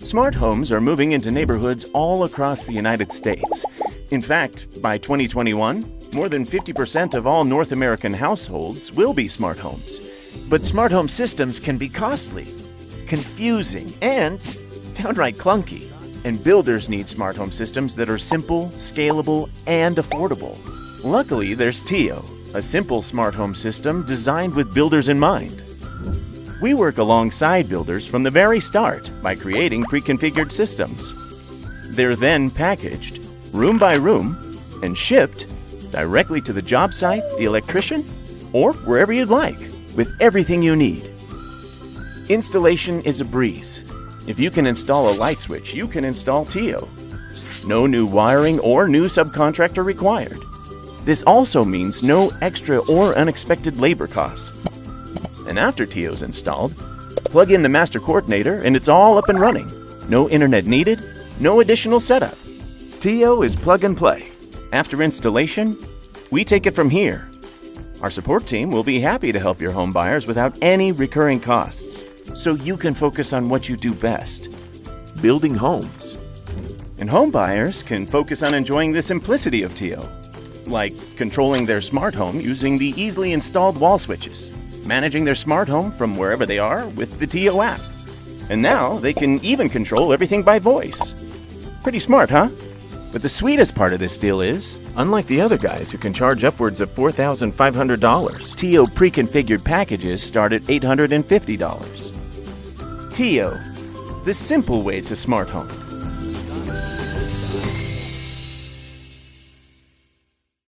Smart homes are moving into neighborhoods all across the United States. In fact, by 2021, more than 50% of all North American households will be smart homes. But smart home systems can be costly, confusing, and downright clunky. And builders need smart home systems that are simple, scalable, and affordable. Luckily, there's TiO, a simple smart home system designed with builders in mind. We work alongside builders from the very start by creating pre-configured systems. They're then packaged, room by room, and shipped directly to the job site, the electrician, or wherever you'd like, with everything you need. Installation is a breeze. If you can install a light switch, you can install TiO. No new wiring or new subcontractor required. This also means no extra or unexpected labor costs. And after TiO's installed, plug in the master coordinator and it's all up and running. No internet needed, no additional setup. TiO is plug and play. After installation, we take it from here. Our support team will be happy to help your home buyers without any recurring costs, so you can focus on what you do best, building homes. And home buyers can focus on enjoying the simplicity of TiO, like controlling their smart home using the easily installed wall switches, managing their smart home from wherever they are with the TiO app. And now they can even control everything by voice. Pretty smart, huh? But the sweetest part of this deal is, unlike the other guys who can charge upwards of $4,500, TiO pre-configured packages start at $850. TiO, the simple way to smart home.